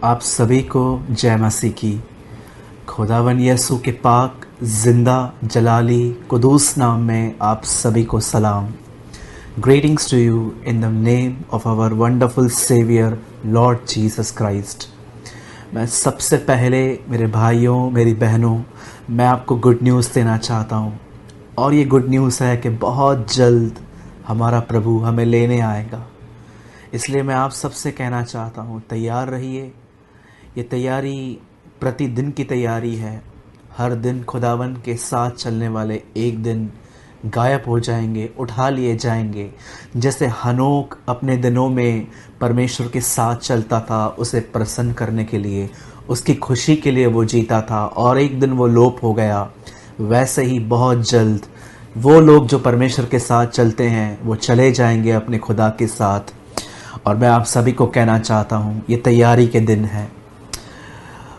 आप सभी को जय मसीह की। खुदावन यसु के पाक जिंदा जलाली कुदूस नाम में आप सभी को सलाम। Greetings to you in the name of our wonderful saviour Lord Jesus Christ. मैं सबसे पहले मेरे भाइयों मेरी बहनों मैं आपको गुड न्यूज़ देना चाहता हूँ, और ये गुड न्यूज़ है कि बहुत जल्द हमारा प्रभु हमें लेने आएगा। इसलिए मैं आप सबसे कहना चाहता हूँ, तैयार रहिए। ये तैयारी प्रतिदिन की तैयारी है। हर दिन खुदावन के साथ चलने वाले एक दिन गायब हो जाएंगे, उठा लिए जाएंगे। जैसे हनोक अपने दिनों में परमेश्वर के साथ चलता था, उसे प्रसन्न करने के लिए, उसकी खुशी के लिए वो जीता था, और एक दिन वो लोप हो गया। वैसे ही बहुत जल्द वो लोग जो परमेश्वर के साथ चलते हैं वो चले जाएंगे अपने खुदा के साथ। और मैं आप सभी को कहना चाहता हूँ, ये तैयारी के दिन है।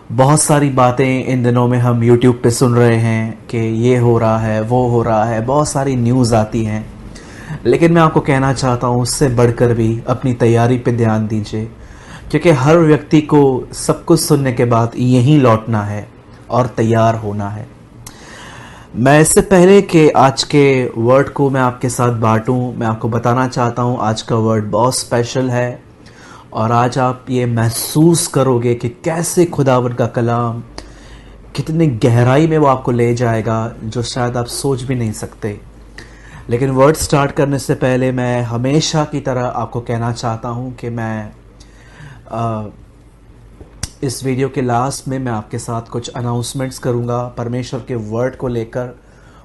बहुत सारी बातें इन दिनों में हम YouTube पे सुन रहे हैं कि ये हो रहा है, वो हो रहा है, बहुत सारी न्यूज़ आती हैं। लेकिन मैं आपको कहना चाहता हूँ, उससे बढ़कर भी अपनी तैयारी पे ध्यान दीजिए, क्योंकि हर व्यक्ति को सब कुछ सुनने के बाद यहीं लौटना है और तैयार होना है। मैं इससे पहले कि आज के वर्ड को मैं आपके साथ बांटूं, मैं आपको बताना चाहता हूँ आज का वर्ड बहुत स्पेशल है। और आज आप ये महसूस करोगे कि कैसे खुदावन का कलाम कितनी गहराई में वो आपको ले जाएगा, जो शायद आप सोच भी नहीं सकते। लेकिन वर्ड स्टार्ट करने से पहले मैं हमेशा की तरह आपको कहना चाहता हूँ कि मैं इस वीडियो के लास्ट में मैं आपके साथ कुछ अनाउंसमेंट्स करूँगा परमेश्वर के वर्ड को लेकर,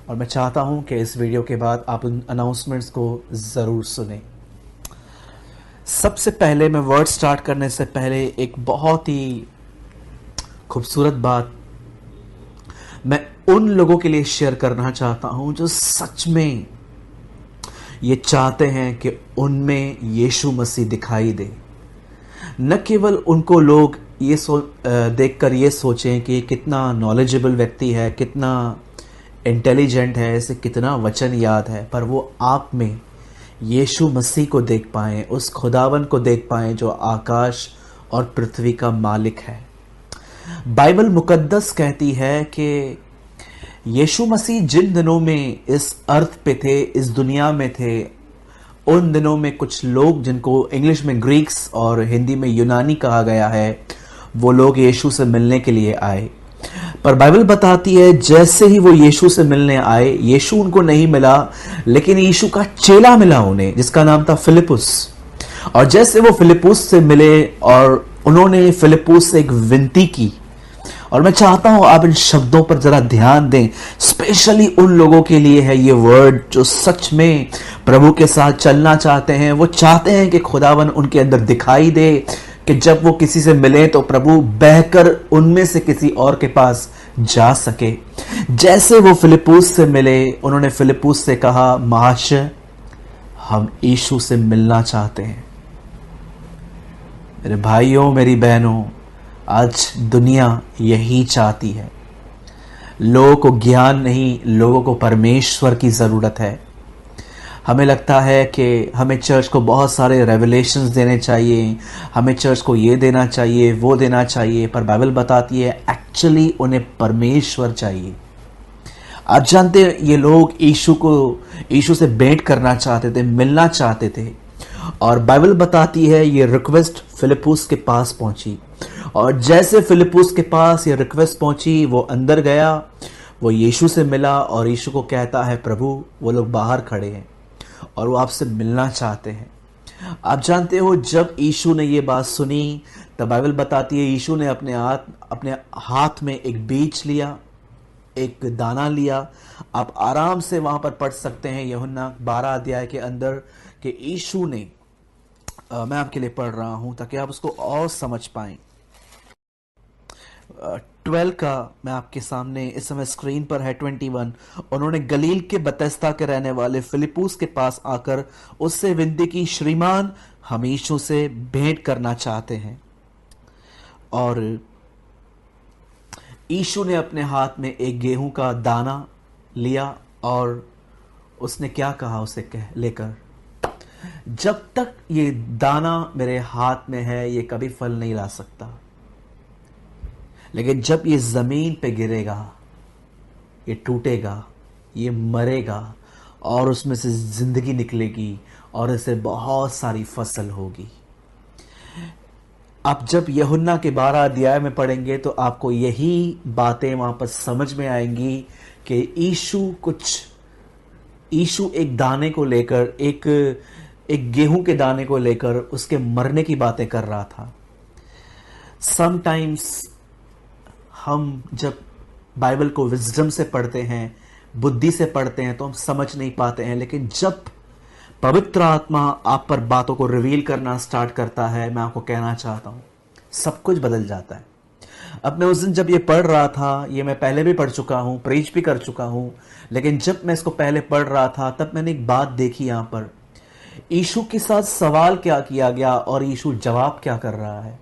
और मैं चाहता हूँ कि इस वीडियो के बाद आप उन अनाउंसमेंट्स को ज़रूर सुनें। सबसे पहले मैं वर्ड स्टार्ट करने से पहले एक बहुत ही खूबसूरत बात मैं उन लोगों के लिए शेयर करना चाहता हूं जो सच में ये चाहते हैं कि उनमें यीशु मसीह दिखाई दे। न केवल उनको लोग ये देखकर ये सोचें कि कितना नॉलेजेबल व्यक्ति है, कितना इंटेलिजेंट है, इसे कितना वचन याद है, पर वो आप में यीशु मसीह को देख पाएं, उस खुदावन को देख पाएं जो आकाश और पृथ्वी का मालिक है। बाइबल मुकद्दस कहती है कि यीशु मसीह जिन दिनों में इस अर्थ पे थे, इस दुनिया में थे, उन दिनों में कुछ लोग जिनको इंग्लिश में ग्रीक्स और हिंदी में यूनानी कहा गया है, वो लोग यीशु से मिलने के लिए आए। पर बाइबल बताती है जैसे ही वो यीशु से मिलने आए, यीशु उनको नहीं मिला, लेकिन यीशु का चेला मिला उन्हें, जिसका नाम था फिलिपुस। और जैसे वो फिलिपुस से मिले और उन्होंने फिलिपुस से एक विनती की, और मैं चाहता हूं आप इन शब्दों पर जरा ध्यान दें। स्पेशली उन लोगों के लिए है ये वर्ड जो सच में प्रभु के साथ चलना चाहते हैं। वो चाहते हैं कि खुदावन उनके अंदर दिखाई दे, कि जब वो किसी से मिले तो प्रभु बहकर उनमें से किसी और के पास जा सके। जैसे वो फिलिपुस से मिले, उन्होंने फिलिपुस से कहा, महाशय हम यीशु से मिलना चाहते हैं। मेरे भाइयों मेरी बहनों, आज दुनिया यही चाहती है। लोगों को ज्ञान नहीं, लोगों को परमेश्वर की ज़रूरत है। हमें लगता है कि हमें चर्च को बहुत सारे रेवलेशंस देने चाहिए, हमें चर्च को ये देना चाहिए, वो देना चाहिए, पर बाइबल बताती है एक्चुअली उन्हें परमेश्वर चाहिए। आप जानते हैं ये लोग यीशु से भेंट करना चाहते थे, मिलना चाहते थे, और बाइबल बताती है ये रिक्वेस्ट फिलिपुस के पास पहुंची। और जैसे फिलिपुस के पास ये रिक्वेस्ट पहुंची, वो अंदर गया, वो यीशु से मिला, और यीशु को कहता है, प्रभु वो लोग बाहर खड़े हैं और वो आपसे मिलना चाहते हैं। आप जानते हो जब यीशु ने ये बात सुनी, तब बाइबल बताती है यीशु ने अपने हाथ में एक बीज लिया, एक दाना लिया। आप आराम से वहां पर पढ़ सकते हैं यूहन्ना 12 अध्याय के अंदर कि यीशु ने मैं आपके लिए पढ़ रहा हूं ताकि आप उसको और समझ पाएं। 12 का मैं आपके सामने इस समय स्क्रीन पर है 21। उन्होंने गलील के बतेस्ता के रहने वाले फिलिपुस के पास आकर उससे विनती की, श्रीमान हम यीशु से भेंट करना चाहते हैं। और यीशु ने अपने हाथ में एक गेहूं का दाना लिया और उसने क्या कहा उसे लेकर, जब तक ये दाना मेरे हाथ में है ये कभी फल नहीं ला सकता। लेकिन जब ये जमीन पे गिरेगा, ये टूटेगा, ये मरेगा और उसमें से जिंदगी निकलेगी और इससे बहुत सारी फसल होगी। आप जब यूहन्ना के 12 अध्याय में पढ़ेंगे तो आपको यही बातें वहां पर समझ में आएंगी कि यीशु एक दाने को लेकर, एक गेहूं के दाने को लेकर उसके मरने की बातें कर रहा था। समटाइम्स हम जब बाइबल को विजडम से पढ़ते हैं, बुद्धि से पढ़ते हैं, तो हम समझ नहीं पाते हैं, लेकिन जब पवित्र आत्मा आप पर बातों को रिवील करना स्टार्ट करता है, मैं आपको कहना चाहता हूं, सब कुछ बदल जाता है। अब मैं उस दिन जब ये पढ़ रहा था, ये मैं पहले भी पढ़ चुका हूं, प्रीच भी कर चुका हूं, लेकिन जब मैं इसको पहले पढ़ रहा था तब मैंने एक बात देखी। यहां पर यीशु के साथ सवाल क्या किया गया और यीशु जवाब क्या कर रहा है।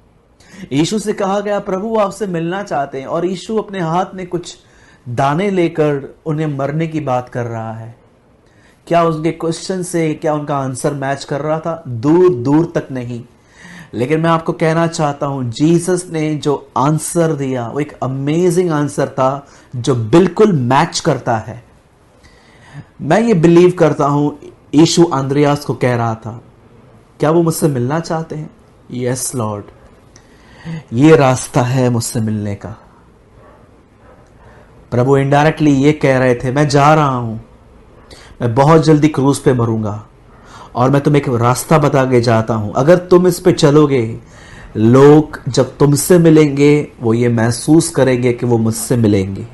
यीशु से कहा गया, प्रभु आपसे मिलना चाहते हैं, और यीशु अपने हाथ में कुछ दाने लेकर उन्हें मरने की बात कर रहा है। क्या उनके क्वेश्चन से क्या उनका आंसर मैच कर रहा था? दूर दूर तक नहीं। लेकिन मैं आपको कहना चाहता हूं, जीसस ने जो आंसर दिया वो एक अमेजिंग आंसर था जो बिल्कुल मैच करता है। मैं ये बिलीव करता हूं यीशु अंद्रियास को कह रहा था, क्या वो मुझसे मिलना चाहते हैं? यस लॉर्ड, ये रास्ता है मुझसे मिलने का। प्रभु इनडायरेक्टली ये कह रहे थे, मैं जा रहा हूं, मैं बहुत जल्दी क्रूज पे मरूंगा और मैं तुम्हें एक रास्ता बता के जाता हूं। अगर तुम इस पे चलोगे, लोग जब तुमसे मिलेंगे वो ये महसूस करेंगे कि वो मुझसे मिलेंगे।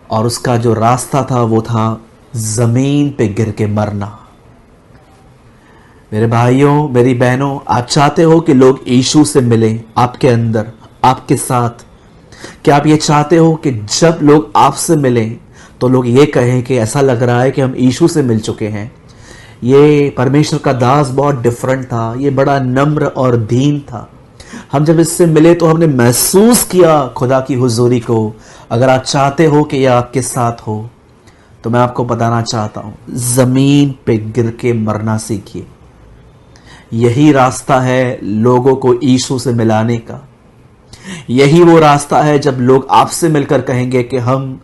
और उसका जो रास्ता था वो था जमीन पे गिर के मरना। मेरे भाइयों, मेरी बहनों, आप चाहते हो कि लोग यीशु से मिलें आपके अंदर, आपके साथ? क्या आप ये चाहते हो कि जब लोग आपसे मिलें तो लोग ये कहें कि ऐसा लग रहा है कि हम यीशु से मिल चुके हैं? ये परमेश्वर का दास बहुत डिफरेंट था, ये बड़ा नम्र और दीन था। हम जब इससे मिले तो हमने महसूस किया खुदा की हुजूरी को। अगर आप चाहते हो कि यह आपके साथ हो तो मैं आपको बताना चाहता हूं, जमीन पे गिर के मरना सीखिए। यही रास्ता है लोगों को यीशु से मिलाने का। यही वो रास्ता है जब लोग आपसे मिलकर कहेंगे कि हम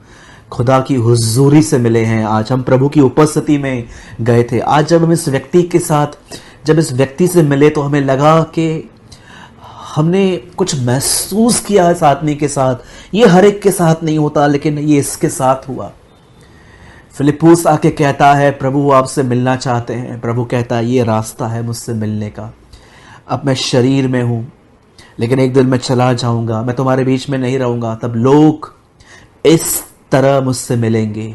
खुदा की हुजूरी से मिले हैं, आज हम प्रभु की उपस्थिति में गए थे। आज जब हम इस व्यक्ति से मिले तो हमें लगा कि हमने कुछ महसूस किया इस आदमी के साथ। ये हर एक के साथ नहीं होता, लेकिन ये इसके साथ हुआ। फिलिप्पुस आके कहता है, प्रभु आपसे मिलना चाहते हैं। प्रभु कहता है, ये रास्ता है मुझसे मिलने का। अब मैं शरीर में हूं, लेकिन एक दिन मैं चला जाऊंगा, मैं तुम्हारे बीच में नहीं रहूंगा, तब लोग इस तरह मुझसे मिलेंगे।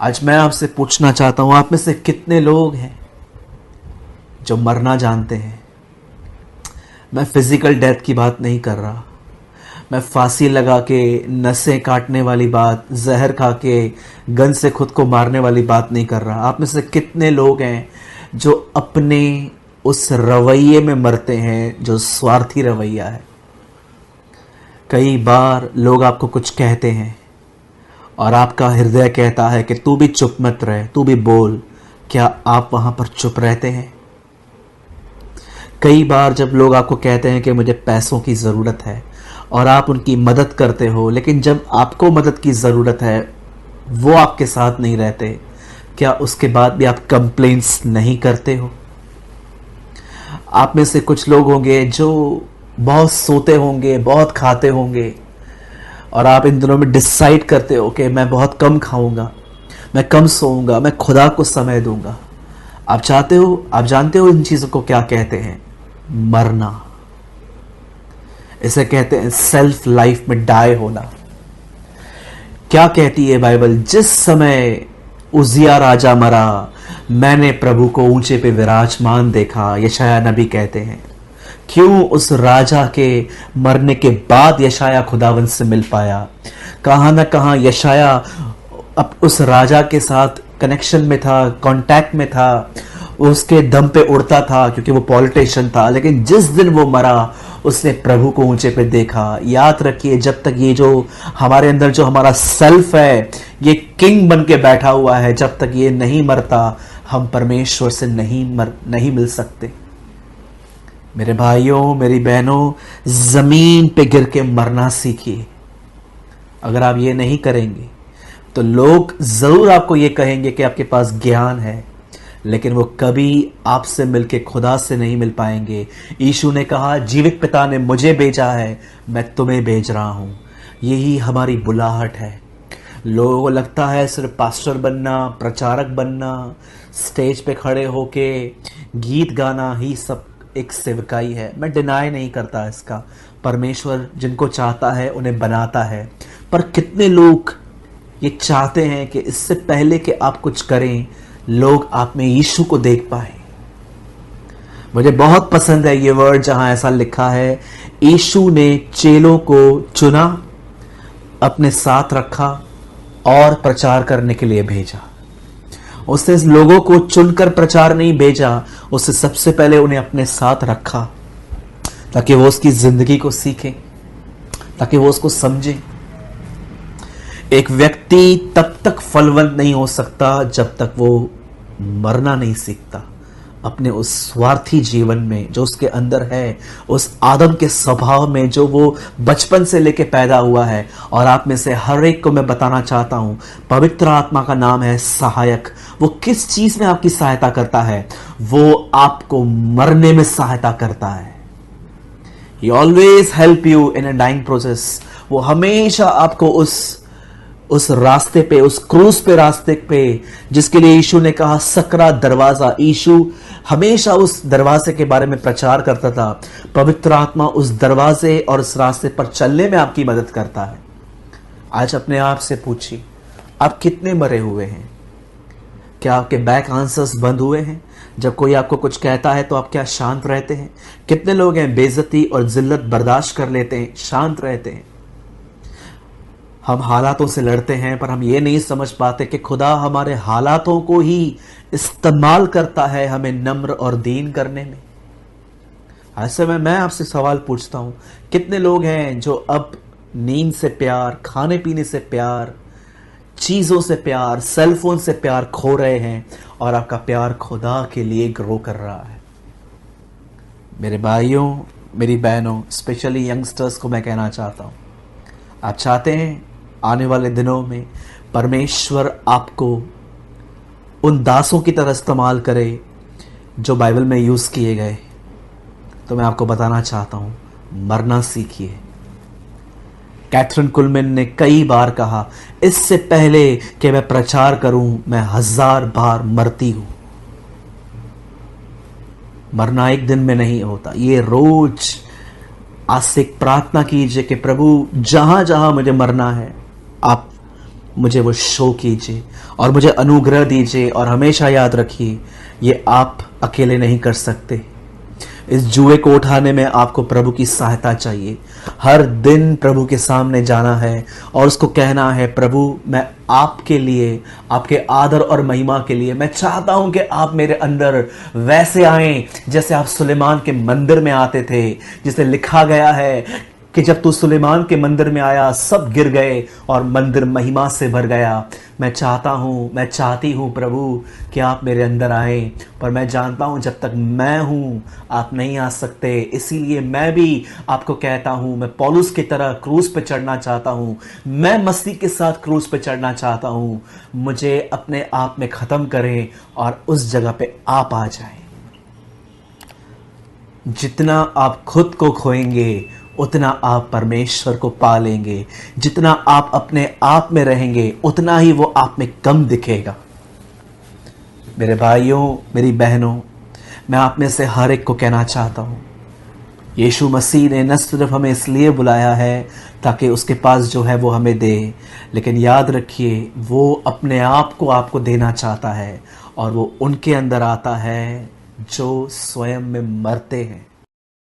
आज मैं आपसे पूछना चाहता हूं, आप में से कितने लोग हैं जो मरना जानते हैं? मैं फिजिकल डेथ की बात नहीं कर रहा, मैं फांसी लगा के, नसें काटने वाली बात, जहर खा के, गन से खुद को मारने वाली बात नहीं कर रहा। आप में से कितने लोग हैं जो अपने उस रवैये में मरते हैं जो स्वार्थी रवैया है? कई बार लोग आपको कुछ कहते हैं और आपका हृदय कहता है कि तू भी चुप मत रहे, तू भी बोल। क्या आप वहां पर चुप रहते हैं? कई बार जब लोग आपको कहते हैं कि मुझे पैसों की ज़रूरत है और आप उनकी मदद करते हो, लेकिन जब आपको मदद की ज़रूरत है वो आपके साथ नहीं रहते, क्या उसके बाद भी आप कंप्लेंट्स नहीं करते हो? आप में से कुछ लोग होंगे जो बहुत सोते होंगे, बहुत खाते होंगे, और आप इन दिनों में डिसाइड करते हो कि मैं बहुत कम खाऊंगा, मैं कम सोऊंगा, मैं खुदा को समय दूंगा। आप जानते हो इन चीज़ों को क्या कहते हैं? मरना। इसे कहते हैं सेल्फ लाइफ में डाई होना। क्या कहती है बाइबल? जिस समय उजिया राजा मरा, मैंने प्रभु को ऊंचे पे विराजमान देखा, यशाया नबी कहते हैं। क्यों उस राजा के मरने के बाद यशाया खुदावंत से मिल पाया? कहां ना कहां यशाया अब उस राजा के साथ कनेक्शन में था, कांटेक्ट में था, उसके दम पे उड़ता था क्योंकि वो पॉलिटिशियन था। लेकिन जिस दिन वो मरा उसने प्रभु को ऊंचे पे देखा। याद रखिए, जब तक ये जो हमारे अंदर जो हमारा सेल्फ है ये किंग बन के बैठा हुआ है, जब तक ये नहीं मरता हम परमेश्वर से नहीं मिल सकते। मेरे भाइयों, मेरी बहनों, जमीन पे गिर के मरना सीखिए। अगर आप ये नहीं करेंगे तो लोग जरूर आपको ये कहेंगे कि आपके पास ज्ञान है, लेकिन वो कभी आपसे मिलके खुदा से नहीं मिल पाएंगे। यीशु ने कहा, जीवित पिता ने मुझे भेजा है, मैं तुम्हें भेज रहा हूं। यही हमारी बुलाहट है। लोगों को लगता है सिर्फ पास्टर बनना, प्रचारक बनना, स्टेज पे खड़े होके गीत गाना ही सब एक सेवकाई है। मैं डिनाई नहीं करता इसका। परमेश्वर जिनको चाहता है उन्हें बनाता है, पर कितने लोग ये चाहते हैं कि इससे पहले कि आप कुछ करें, लोग आप में यीशु को देख पाए। मुझे बहुत पसंद है ये वर्ड जहां ऐसा लिखा है, यीशु ने चेलों को चुना, अपने साथ रखा और प्रचार करने के लिए भेजा। उसने लोगों को चुनकर प्रचार नहीं भेजा, उसने सबसे पहले उन्हें अपने साथ रखा ताकि वो उसकी जिंदगी को सीखें, ताकि वो उसको समझें। एक व्यक्ति तब तक फलवंत नहीं हो सकता जब तक वो मरना नहीं सीखता। अपने उस स्वार्थी जीवन में जो उसके अंदर है, उस आदम के स्वभाव में जो वो बचपन से लेके पैदा हुआ है। और आप में से हर एक को मैं बताना चाहता हूं, पवित्र आत्मा का नाम है सहायक। वो किस चीज में आपकी सहायता करता है? वो आपको मरने में सहायता करता है। He always help you in a dying process। वो हमेशा आपको उस रास्ते पे, उस क्रूस पे, रास्ते पे जिसके लिए यीशु ने कहा सकरा दरवाजा, यीशु हमेशा उस दरवाजे के बारे में प्रचार करता था। पवित्र आत्मा उस दरवाजे और उस रास्ते पर चलने में आपकी मदद करता है। आज अपने आप से पूछिए, आप कितने मरे हुए हैं? क्या आपके बैक आंसर्स बंद हुए हैं? जब कोई आपको कुछ कहता है तो आप क्या शांत रहते हैं? कितने लोग हैं बेइज्जती और जिल्लत बर्दाश्त कर लेते हैं, शांत रहते हैं? हम हालातों से लड़ते हैं, पर हम ये नहीं समझ पाते कि खुदा हमारे हालातों को ही इस्तेमाल करता है हमें नम्र और दीन करने में। ऐसे में मैं आपसे सवाल पूछता हूं, कितने लोग हैं जो अब नींद से प्यार, खाने पीने से प्यार, चीजों से प्यार, सेलफोन से प्यार खो रहे हैं और आपका प्यार खुदा के लिए ग्रो कर रहा है? मेरे भाइयों, मेरी बहनों, स्पेशली यंगस्टर्स को मैं कहना चाहता हूं, आप चाहते हैं आने वाले दिनों में परमेश्वर आपको उन दासों की तरह इस्तेमाल करे जो बाइबल में यूज किए गए, तो मैं आपको बताना चाहता हूं, मरना सीखिए। कैथरीन कुलमैन ने कई बार कहा, इससे पहले कि मैं प्रचार करूं मैं 1000 बार मरती हूं। मरना एक दिन में नहीं होता, ये रोज। आज से प्रार्थना कीजिए कि प्रभु जहां जहां मुझे मरना है, आप मुझे वो शो कीजिए और मुझे अनुग्रह दीजिए। और हमेशा याद रखिए, ये आप अकेले नहीं कर सकते। इस जुए को उठाने में आपको प्रभु की सहायता चाहिए। हर दिन प्रभु के सामने जाना है और उसको कहना है, प्रभु मैं आपके लिए, आपके आदर और महिमा के लिए मैं चाहता हूं कि आप मेरे अंदर वैसे आएं जैसे आप सुलेमान के मंदिर में आते थे, जिसे लिखा गया है कि जब तू सुलेमान के मंदिर में आया सब गिर गए और मंदिर महिमा से भर गया। मैं चाहती हूं प्रभु कि आप मेरे अंदर आए, पर मैं जानता हूं जब तक मैं हूं आप नहीं आ सकते। इसीलिए मैं भी आपको कहता हूं, मैं पौलुस की तरह क्रूस पे चढ़ना चाहता हूं, मैं मसीह के साथ क्रूस पे चढ़ना चाहता हूं। मुझे अपने आप में खत्म करें और उस जगह पे आप आ जाएं। जितना आप खुद को खोएंगे उतना आप परमेश्वर को पा लेंगे। जितना आप अपने आप में रहेंगे उतना ही वो आप में कम दिखेगा। मेरे भाइयों, मेरी बहनों, मैं आप में से हर एक को कहना चाहता हूं, यीशु मसीह ने न सिर्फ हमें इसलिए बुलाया है ताकि उसके पास जो है वो हमें दे, लेकिन याद रखिए वो अपने आप को आपको देना चाहता है और वो उनके अंदर आता है जो स्वयं में मरते हैं।